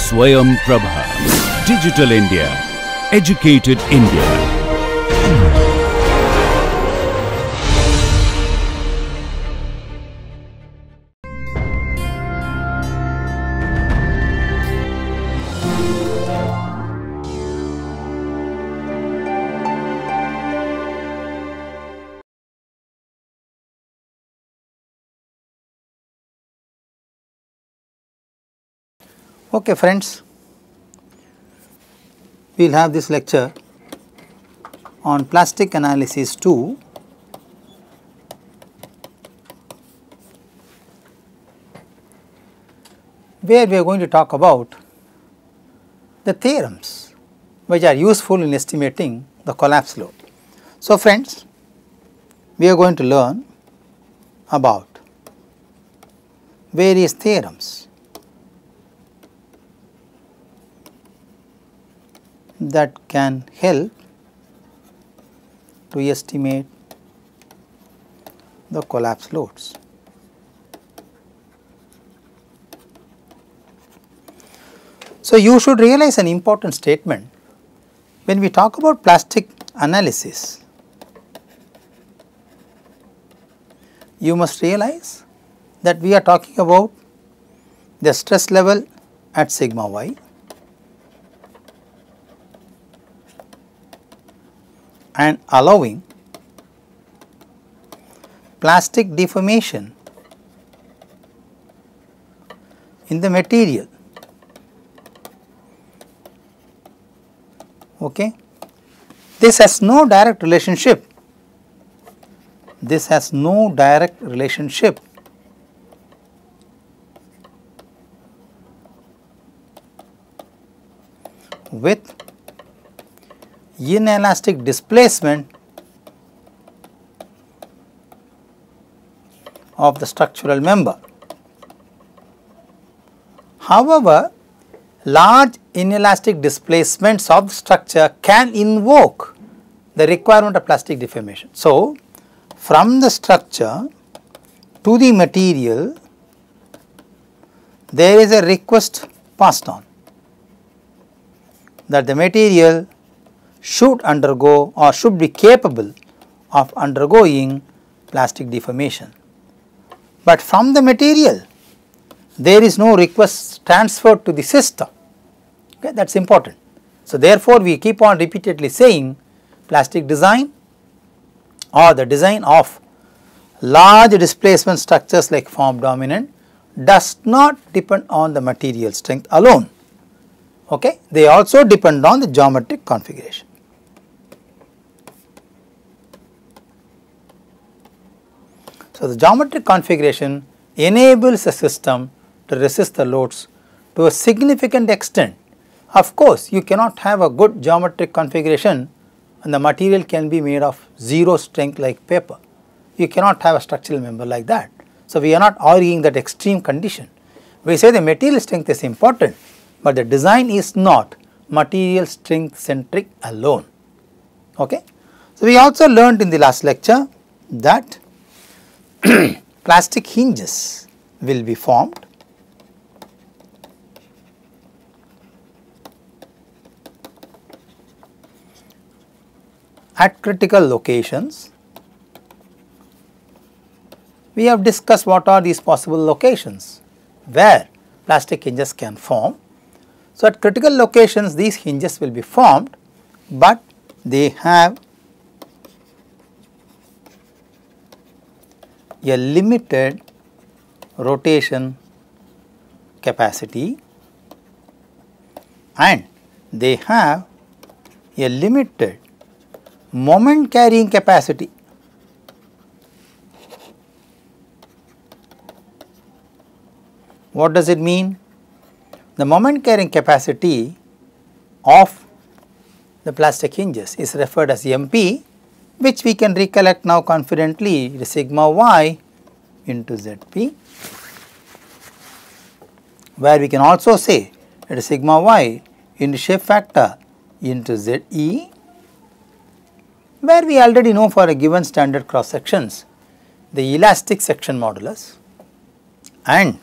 Swayam Prabha. Digital India. Educated India. Okay friends, we will have this lecture on plastic analysis 2. Where we are going to talk about the theorems which are useful in estimating the collapse load. So friends, we are going to learn about various theorems that can help to estimate the collapse loads. So, you should realize an important statement when we talk about plastic analysis. You must realize that we are talking about the stress level at sigma y and allowing plastic deformation in the material. Okay. This has no direct relationship. This has no direct relationship with inelastic displacement of the structural member. However, large inelastic displacements of the structure can invoke the requirement of plastic deformation. So, from the structure to the material, there is a request passed on that the material should undergo or should be capable of undergoing plastic deformation. But from the material, there is no request transferred to the system. Okay, that is important. So, therefore, we keep on repeatedly saying plastic design or the design of large displacement structures like form dominant does not depend on the material strength alone. Okay, they also depend on the geometric configuration. So, the geometric configuration enables a system to resist the loads to a significant extent. Of course, you cannot have a good geometric configuration and the material can be made of zero strength like paper. You cannot have a structural member like that. So, we are not arguing that extreme condition. We say the material strength is important, but the design is not material strength centric alone. Okay. So, we also learned in the last lecture that plastic hinges will be formed at critical locations. We have discussed what are these possible locations where plastic hinges can form. So, at critical locations these hinges will be formed, but they have a limited rotation capacity and they have a limited moment carrying capacity. What does it mean? The moment carrying capacity of the plastic hinges is referred as MP, which we can recollect now confidently, it is sigma y into Zp, where we can also say it is sigma y into shape factor into Ze, where we already know for a given standard cross sections the elastic section modulus and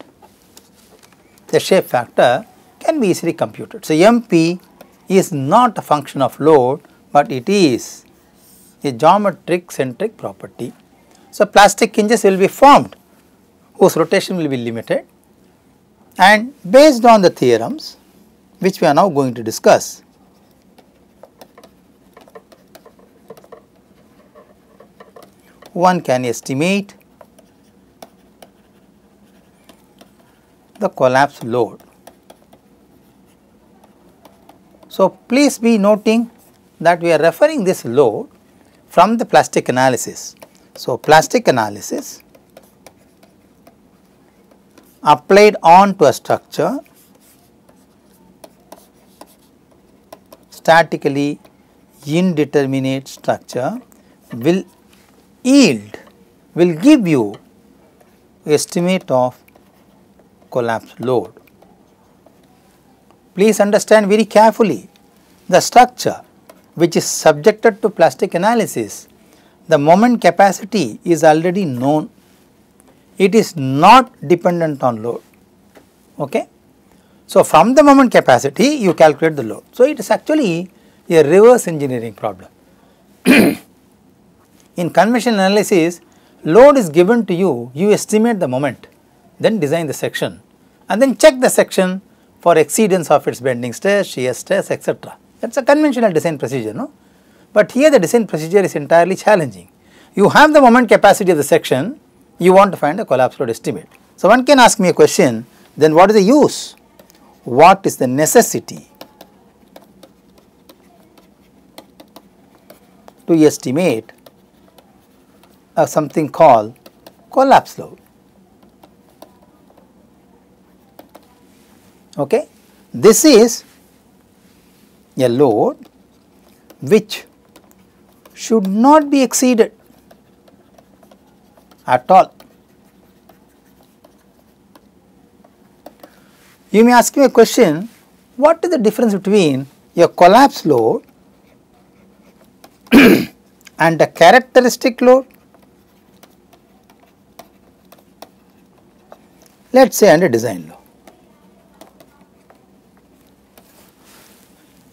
the shape factor can can be easily computed. So, MP is not a function of load, but it is a geometric centric property. So, plastic hinges will be formed whose rotation will be limited, and based on the theorems which we are now going to discuss, one can estimate the collapse load. So, please be noting that we are referring this load from the plastic analysis. So, plastic analysis applied on to a structure statically indeterminate structure will give you estimate of collapse load. Please understand very carefully, the structure which is subjected to plastic analysis, the moment capacity is already known, it is not dependent on load. Okay? So, from the moment capacity you calculate the load. So, it is actually a reverse engineering problem. In conventional analysis, load is given to you, you estimate the moment, then design the section and then check the section for exceedance of its bending stress, shear stress, etc. That is a conventional design procedure, no? But here the design procedure is entirely challenging. You have the moment capacity of the section, you want to find a collapse load estimate. So, one can ask me a question, then what is the use? What is the necessity to estimate something called collapse load? Okay. This is a load which should not be exceeded at all. You may ask me a question, what is the difference between a collapse load and a characteristic load? Let us say under design law.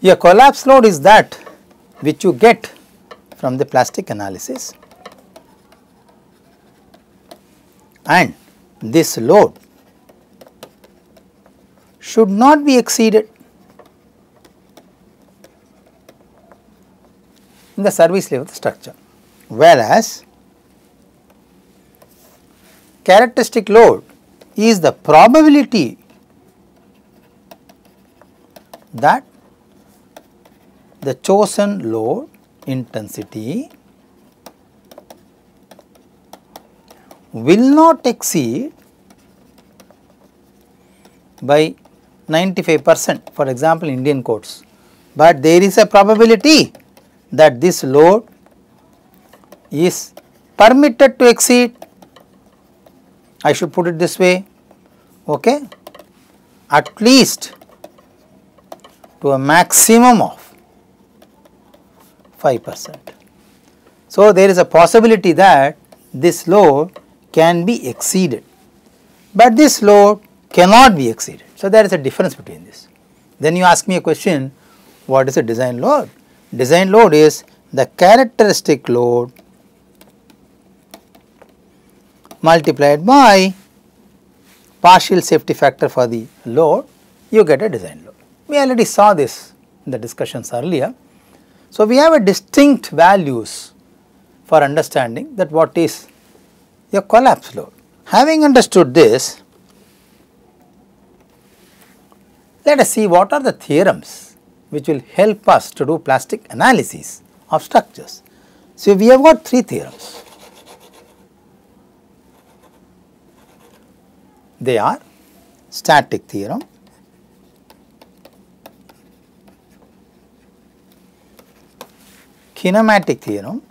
A collapse load is that which you get from the plastic analysis, and this load should not be exceeded in the service level of the structure, whereas characteristic load is the probability that the chosen load intensity will not exceed by 95%, for example, Indian codes, but there is a probability that this load is permitted to exceed, I should put it this way, okay, at least to a maximum of 5%. So, there is a possibility that this load can be exceeded, but this load cannot be exceeded. So, there is a difference between this. Then you ask me a question, what is a design load? Design load is the characteristic load multiplied by partial safety factor for the load, you get a design load. We already saw this in the discussions earlier. So, we have a distinct values for understanding that what is a collapse load. Having understood this, let us see what are the theorems which will help us to do plastic analysis of structures. So, we have got three theorems. They are static theorem, kinematic theorem,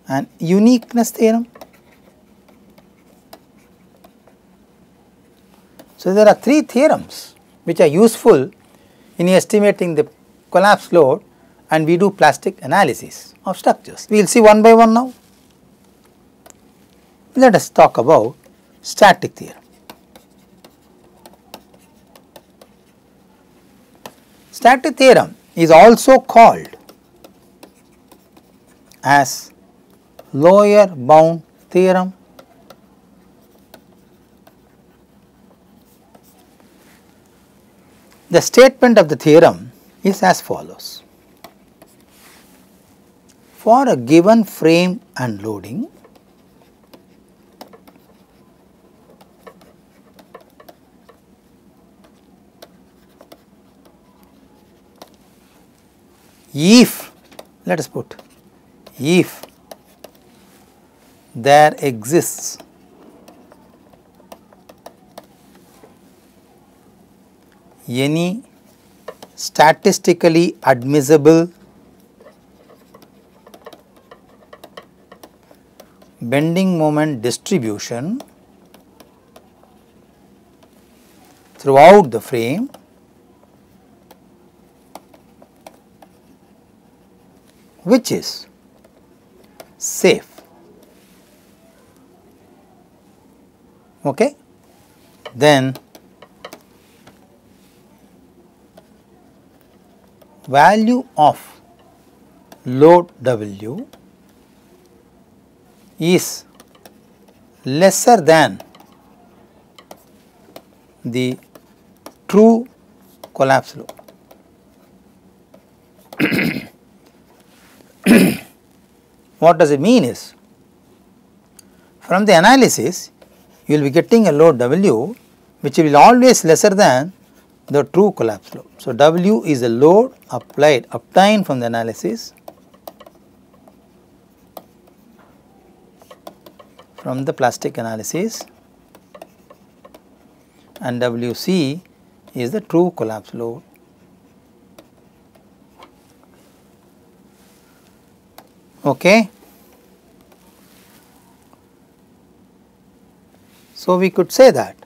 and uniqueness theorem. So, there are three theorems which are useful in estimating the collapse load, and we do plastic analysis of structures. We will see one by one now. Let us talk about static theorem. Static theorem is also called as lower bound theorem. The statement of the theorem is as follows. For a given frame and loading, if, let us put, if there exists any statistically admissible bending moment distribution throughout the frame, which is safe, okay, then value of load W is lesser than the true collapse load. What does it mean is, from the analysis you will be getting a load W which will always lesser than the true collapse load. So, W is a load obtained from the analysis from the plastic analysis, and WC is the true collapse load. Okay. So, we could say that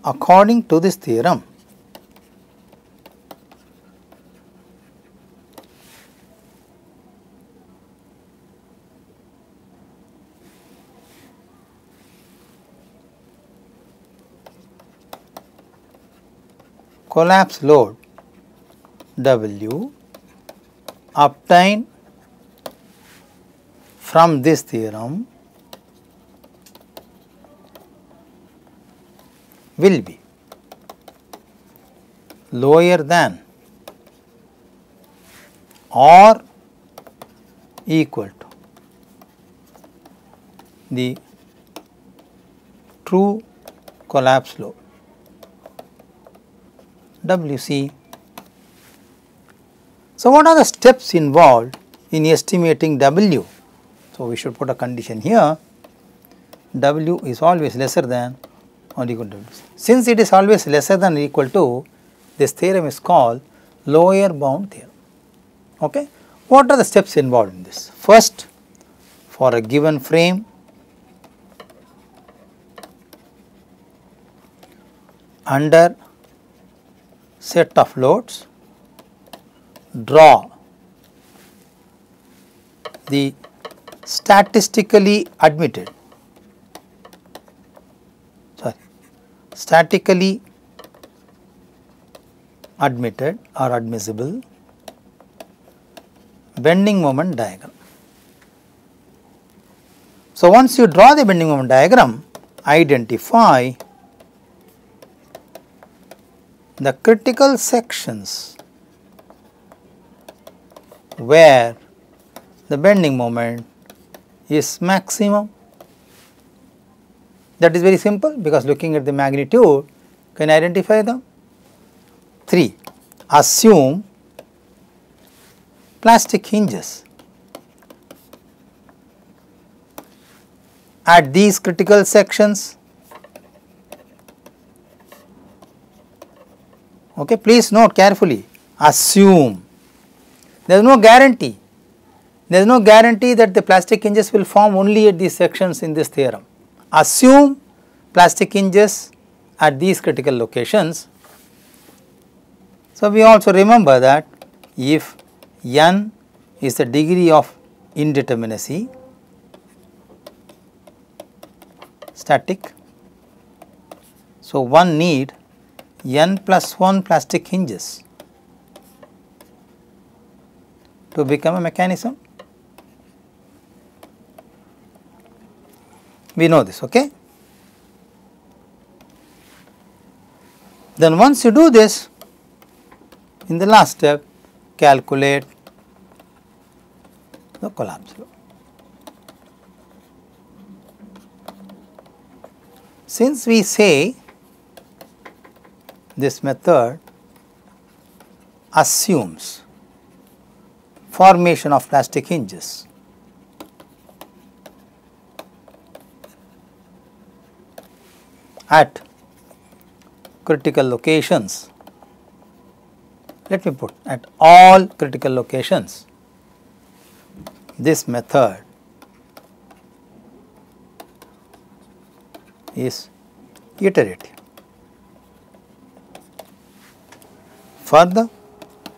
according to this theorem, collapse load W obtained from this theorem will be lower than or equal to the true collapse load WC. So, what are the steps involved in estimating W? So, we should put a condition here, W is always lesser than or equal to WC. Since it is always lesser than or equal to, this theorem is called lower bound theorem. Okay. What are the steps involved in this? First, for a given frame, under set of loads, draw the statistically admitted or admissible bending moment diagram. So, once you draw the bending moment diagram, identify the critical sections where the bending moment is maximum. That is very simple, because looking at the magnitude can identify them. 3. Assume plastic hinges at these critical sections. Okay, please note carefully, assume. There is no guarantee. There is no guarantee that the plastic hinges will form only at these sections in this theorem. Assume plastic hinges at these critical locations. So, we also remember that if n is the degree of indeterminacy, static, So, one need n plus 1 plastic hinges to become a mechanism. We know this, okay. Then once you do this, in the last step, calculate the collapse load. Since we say this method assumes formation of plastic hinges, at critical locations, let me put at all critical locations, this method is iterative. Further,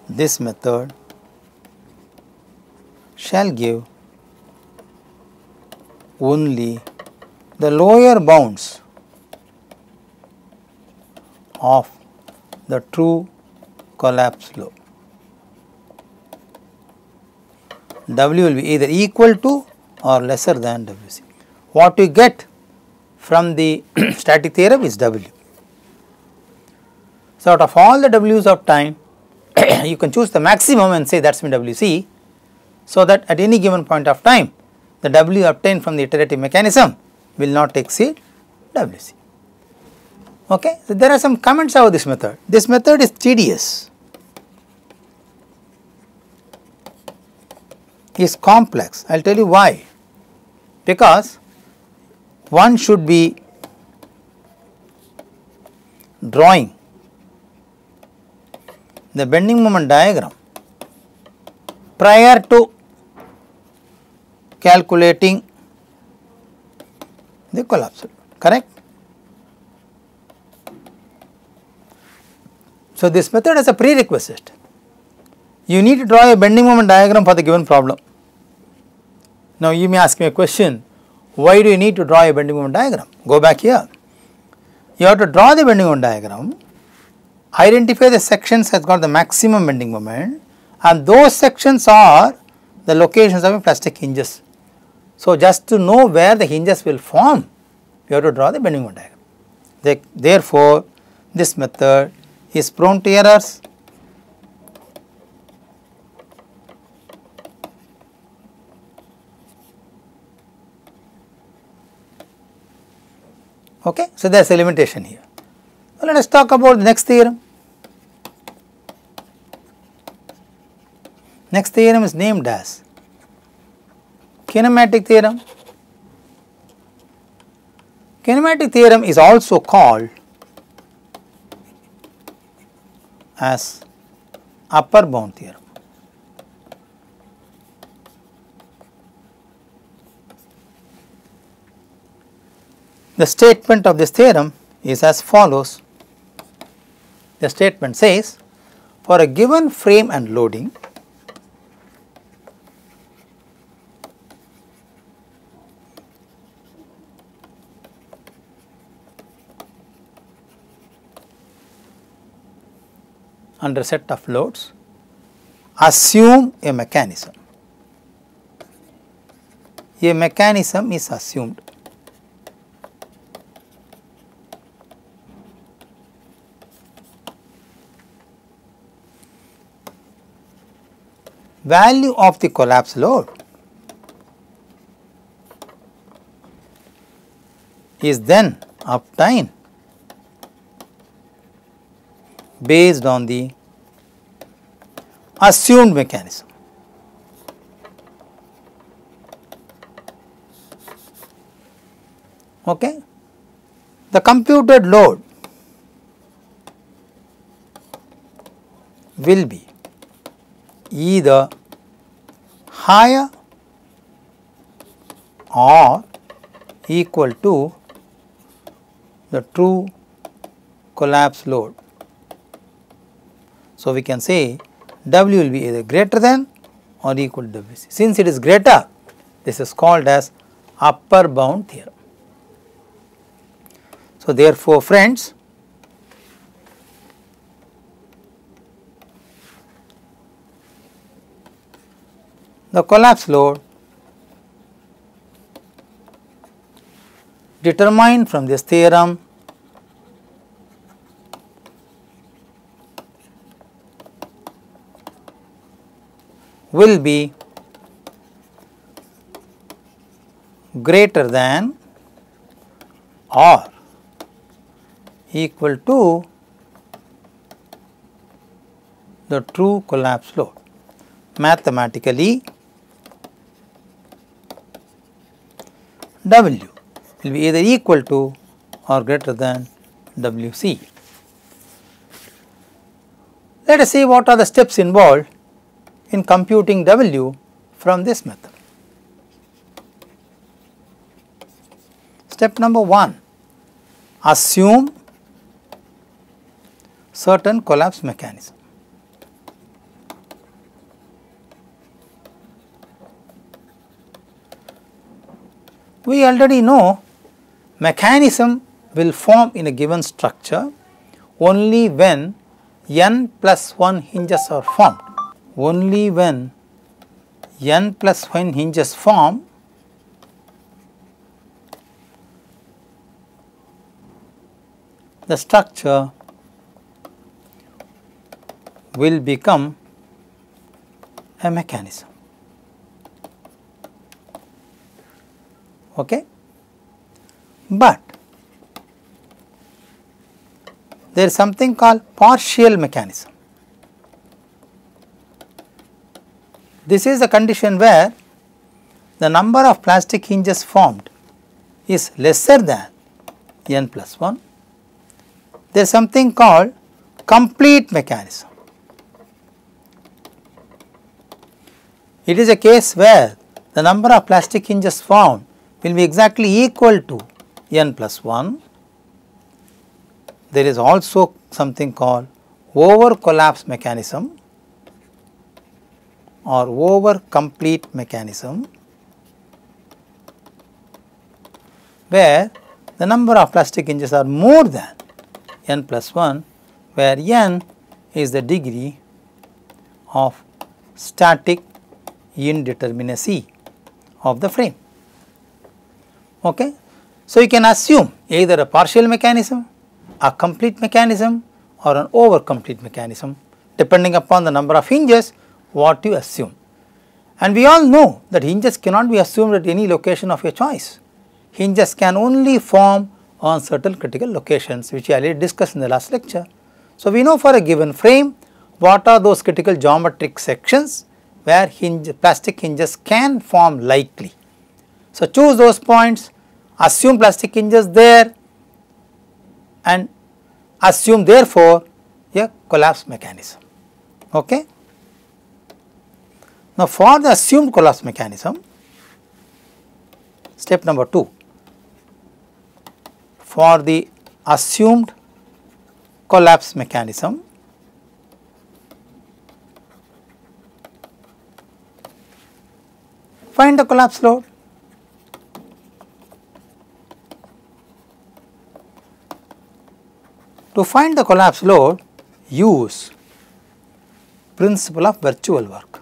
this method shall give only the lower bounds of the true collapse load. W will be either equal to or lesser than Wc. What you get from the static theorem is W. So, out of all the W's of time, you can choose the maximum and say that is Wc, so that at any given point of time, the W obtained from the iterative mechanism will not exceed Wc. Okay. So, there are some comments about this method. This method is tedious, is complex. I will tell you why. Because one should be drawing the bending moment diagram prior to calculating the collapse load, correct? So, this method has a prerequisite. You need to draw a bending moment diagram for the given problem. Now, you may ask me a question, why do you need to draw a bending moment diagram? Go back here. You have to draw the bending moment diagram, identify the sections has got the maximum bending moment, and those sections are the locations of plastic hinges. So, just to know where the hinges will form, you have to draw the bending moment diagram. Therefore, this method is prone to errors. Okay. So, there is a limitation here. Now, let us talk about the next theorem. Next theorem is named as kinematic theorem. Kinematic theorem is also called as upper bound theorem. The statement of this theorem is as follows. The statement says, for a given frame and loading, under a set of loads, assume a mechanism. A mechanism is assumed. Value of the collapse load is then obtained based on the assumed mechanism. Okay. The computed load will be either higher or equal to the true collapse load. So, we can say W will be either greater than or equal to Wc. Since it is greater, this is called as upper bound theorem. So, therefore, friends, the collapse load determined from this theorem will be greater than or equal to the true collapse load. Mathematically, W will be either equal to or greater than WC. Let us see what are the steps involved in computing W from this method. Step number 1, assume certain collapse mechanism. We already know mechanism will form in a given structure only when n plus 1 hinges are formed. Only when n plus 1 hinges form, the structure will become a mechanism. Okay? But there is something called partial mechanism. This is the condition where the number of plastic hinges formed is lesser than n plus 1. There is something called complete mechanism. It is a case where the number of plastic hinges formed will be exactly equal to n plus 1. There is also something called over collapse mechanism or over complete mechanism, where the number of plastic hinges are more than n plus 1, where n is the degree of static indeterminacy of the frame. Okay? So, you can assume either a partial mechanism, a complete mechanism or an over complete mechanism depending upon the number of hinges what you assume. And we all know that hinges cannot be assumed at any location of your choice. Hinges can only form on certain critical locations, which we already discussed in the last lecture. So, we know for a given frame what are those critical geometric sections where plastic hinges can form likely. So, choose those points, assume plastic hinges there and assume therefore a collapse mechanism. Okay? Now, for the assumed collapse mechanism, step number 2, for the assumed collapse mechanism, find the collapse load. To find the collapse load, use principle of virtual work.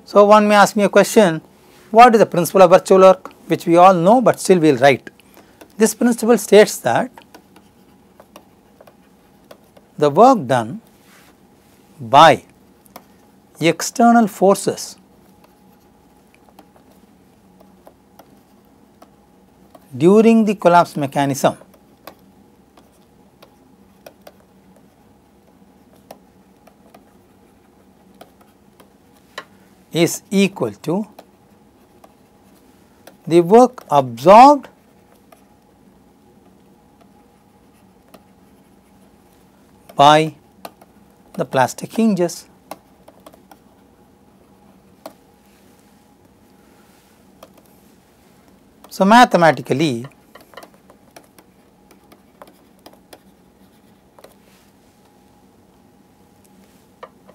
So, one may ask me a question, what is the principle of virtual work, which we all know, but still we will write. This principle states that the work done by external forces during the collapse mechanism is equal to the work absorbed by the plastic hinges. So, mathematically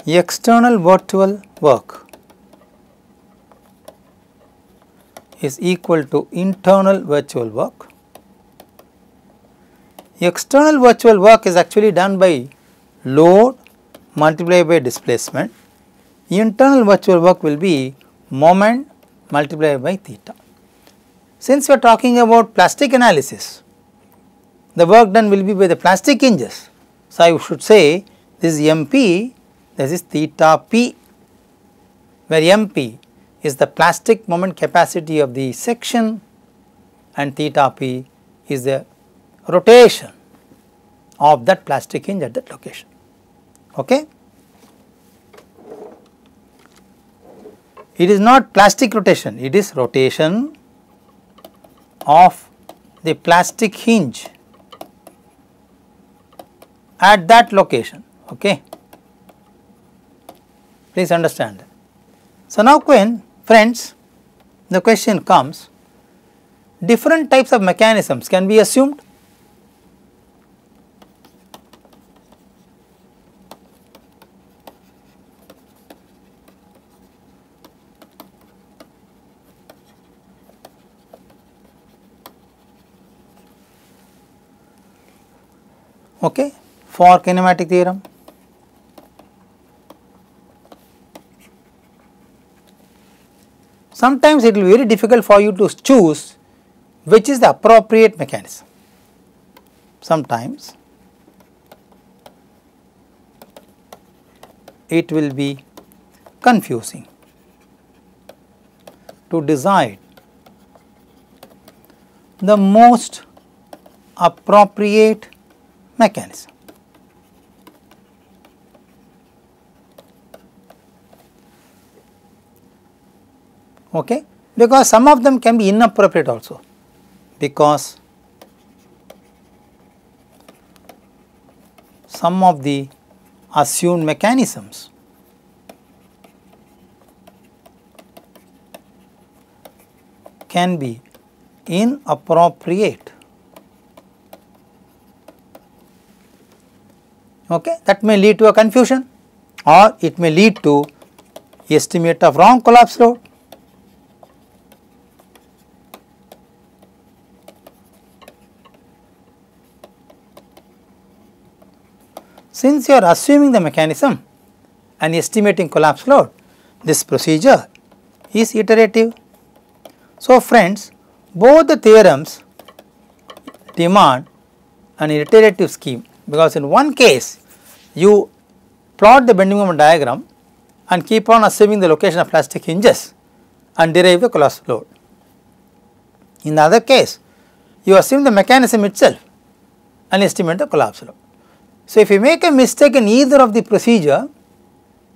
external virtual work is equal to internal virtual work External virtual work is actually done by load multiplied by displacement. Internal virtual work will be moment multiplied by theta. Since we are talking about plastic analysis, the work done will be by the plastic hinges. So, I should say this is MP, this is theta p, where MP is the plastic moment capacity of the section and theta p is the rotation of that plastic hinge at that location. Okay? It is not plastic rotation, it is rotation of the plastic hinge at that location. Okay? Please understand. So, now friends, the question comes, different types of mechanisms can be assumed. Okay, for kinematic theorem. Sometimes it will be very difficult for you to choose which is the appropriate mechanism. Sometimes it will be confusing to decide the most appropriate mechanism. Okay, because some of them can be inappropriate also, because some of the assumed mechanisms can be inappropriate. Okay, that may lead to a confusion, or it may lead to estimate of wrong collapse load. Since you are assuming the mechanism and estimating collapse load, this procedure is iterative. So, friends, both the theorems demand an iterative scheme, because in one case you plot the bending moment diagram and keep on assuming the location of plastic hinges and derive the collapse load. In the other case, you assume the mechanism itself and estimate the collapse load. So, if you make a mistake in either of the procedure,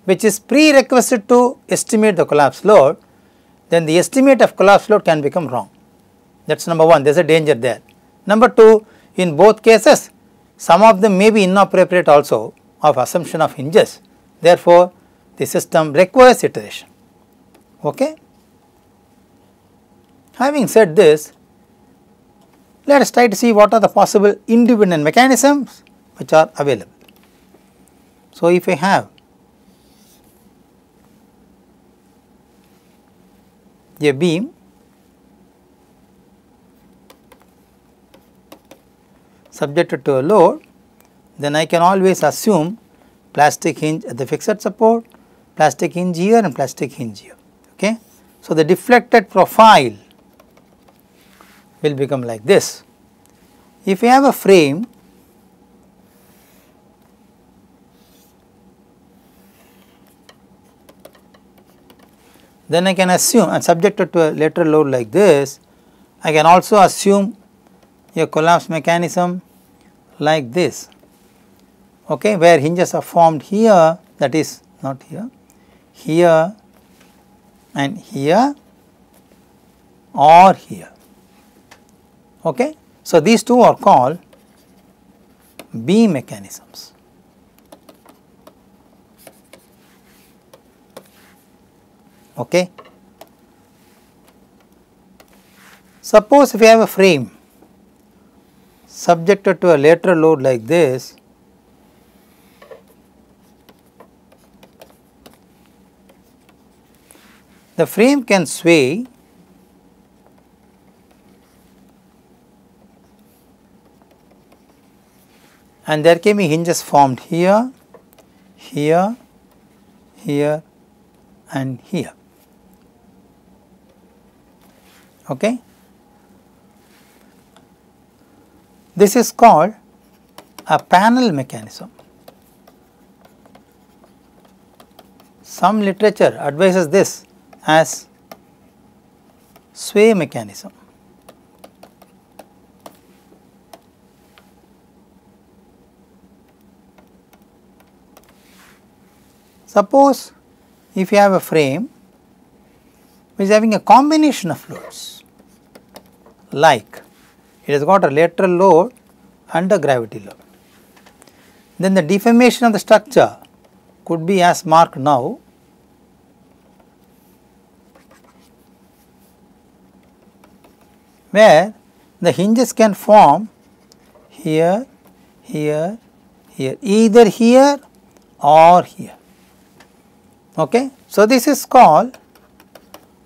which is prerequisite to estimate the collapse load, then the estimate of collapse load can become wrong. That is number one, there is a danger there. Number two, in both cases, some of them may be inappropriate also of assumption of hinges. Therefore, the system requires iteration. Okay? Having said this, let us try to see what are the possible independent mechanisms which are available. So, if I have a beam subjected to a load, then I can always assume plastic hinge at the fixed support, plastic hinge here and plastic hinge here. Okay? So, the deflected profile will become like this. If I have a frame then I can assume, and subjected to a lateral load like this, I can also assume a collapse mechanism like this, okay, where hinges are formed here, that is not here, here and here or here. Okay. So, these two are called beam mechanisms. Okay. Suppose if you have a frame subjected to a lateral load like this, the frame can sway and there can be hinges formed here, here, here and here. Okay. This is called a panel mechanism. Some literature advises this as sway mechanism. Suppose if you have a frame which is having a combination of loads, like it has got a lateral load and a gravity load, then the deformation of the structure could be as marked now. Where the hinges can form here, here, here, either here or here. Okay. So, this is called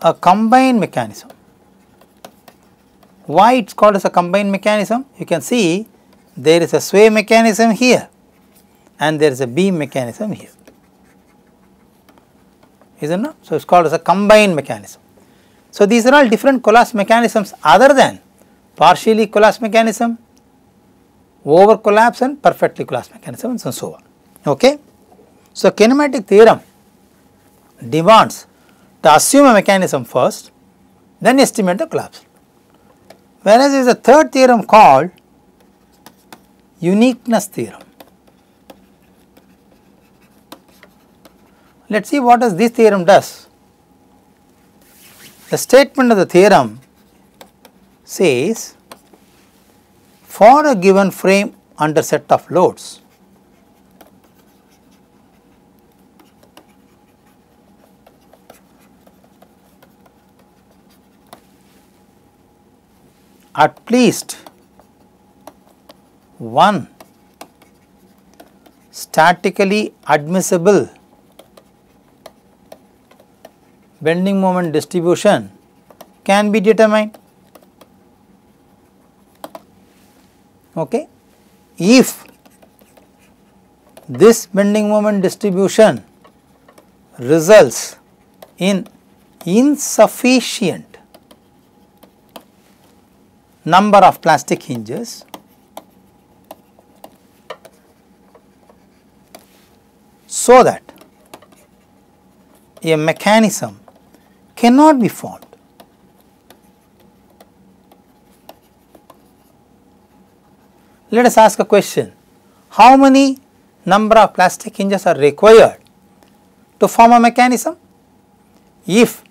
a combined mechanism. Why it is called as a combined mechanism? You can see there is a sway mechanism here and there is a beam mechanism here, is it not? So, it is called as a combined mechanism. So, these are all different collapse mechanisms other than partially collapse mechanism, over collapse and perfectly collapsed mechanism and so on. Okay. So, kinematic theorem demands to assume a mechanism first, then estimate the collapse. Whereas there is a third theorem called uniqueness theorem. Let us see what this theorem does. The statement of the theorem says, for a given frame under set of loads, at least one statically admissible bending moment distribution can be determined. Okay. If this bending moment distribution results in insufficient number of plastic hinges, so that a mechanism cannot be formed, let us ask a question: how many number of plastic hinges are required to form a mechanism? If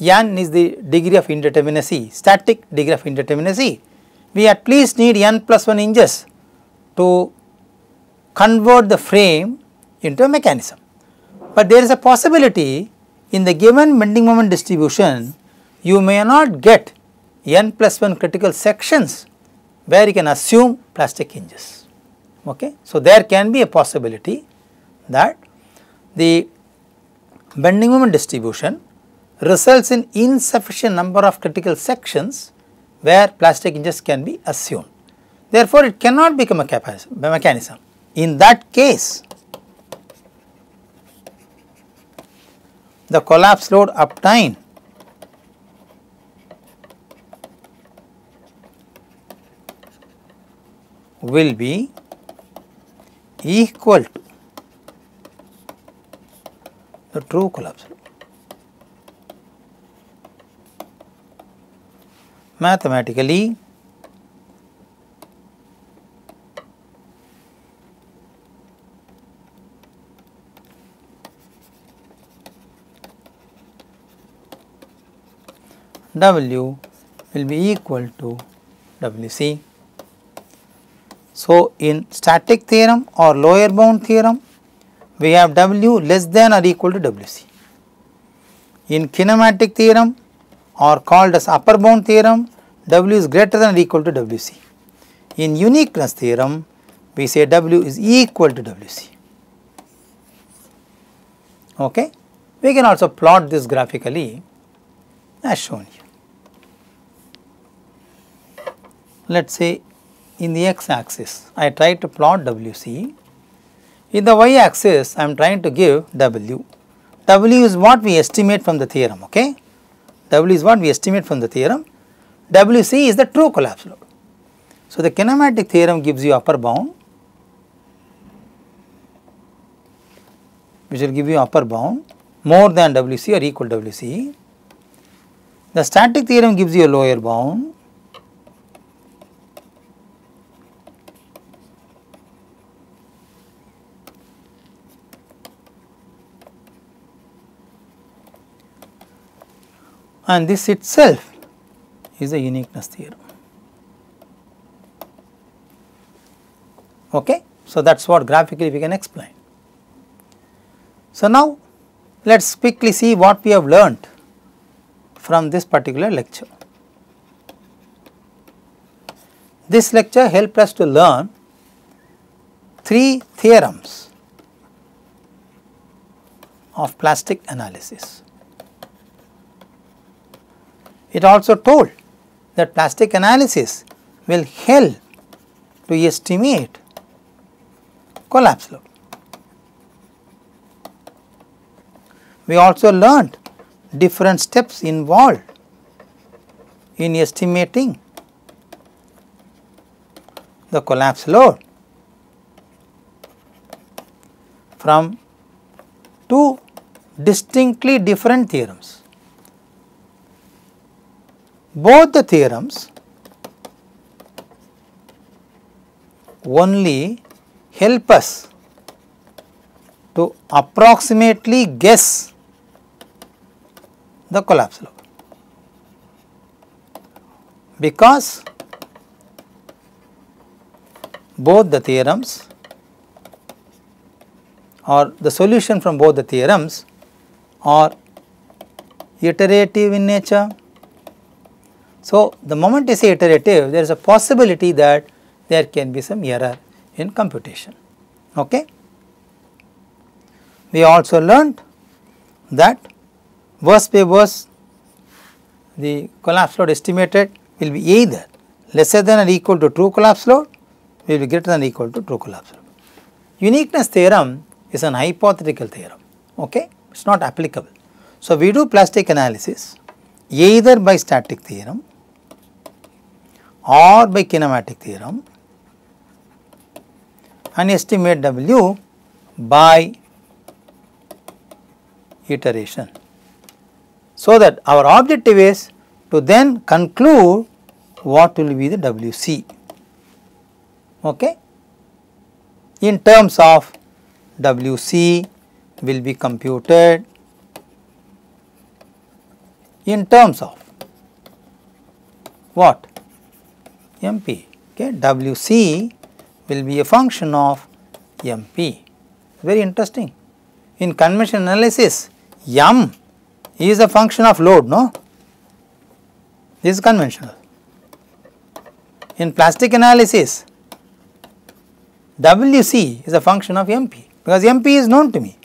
n is the degree of indeterminacy, static degree of indeterminacy, we at least need n plus 1 hinges to convert the frame into a mechanism. But there is a possibility in the given bending moment distribution, you may not get n plus 1 critical sections where you can assume plastic hinges. Okay. So, there can be a possibility that the bending moment distribution results in insufficient number of critical sections where plastic hinges can be assumed. Therefore, it cannot become a mechanism. In that case, the collapse load obtained will be equal to the true collapse load. Mathematically, W will be equal to WC. So, in static theorem or lower bound theorem, we have W less than or equal to WC. In kinematic theorem or called as upper bound theorem, W is greater than or equal to WC. In uniqueness theorem, we say W is equal to WC. Okay. We can also plot this graphically as shown here. Let us say in the x axis I try to plot WC, in the y axis I am trying to give W. W is what we estimate from the theorem, okay. W is what we estimate from the theorem. WC is the true collapse load. So, the kinematic theorem gives you upper bound, which will give you upper bound more than WC or equal to WC. The static theorem gives you a lower bound, and this itself is a uniqueness theorem. Okay. So, that is what graphically we can explain. So, now let us quickly see what we have learnt from this particular lecture. This lecture helped us to learn 3 theorems of plastic analysis. It also told that plastic analysis will help to estimate collapse load. We also learned different steps involved in estimating the collapse load from 2 distinctly different theorems. Both the theorems only help us to approximately guess the collapse load, because both the theorems or the solution from both the theorems are iterative in nature. So, the moment I say iterative, there is a possibility that there can be some error in computation. Okay. We also learned that worst by worst, the collapse load estimated will be either lesser than or equal to true collapse load, will be greater than or equal to true collapse load. Uniqueness theorem is an hypothetical theorem, okay? It is not applicable. So, we do plastic analysis either by static theorem or by kinematic theorem and estimate W by iteration. So, that our objective is to then conclude what will be the WC, okay, in terms of WC will be computed in terms of what? MP, okay. WC will be a function of MP, very interesting. In conventional analysis, M is a function of load, no? This is conventional. In plastic analysis, WC is a function of MP, because MP is known to me.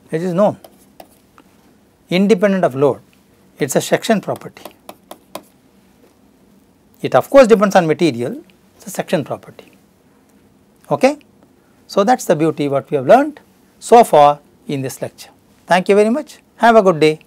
It is known, independent of load. It is a section property. It of course depends on material, it is a section property. Okay? So, that is the beauty what we have learnt so far in this lecture. Thank you very much. Have a good day.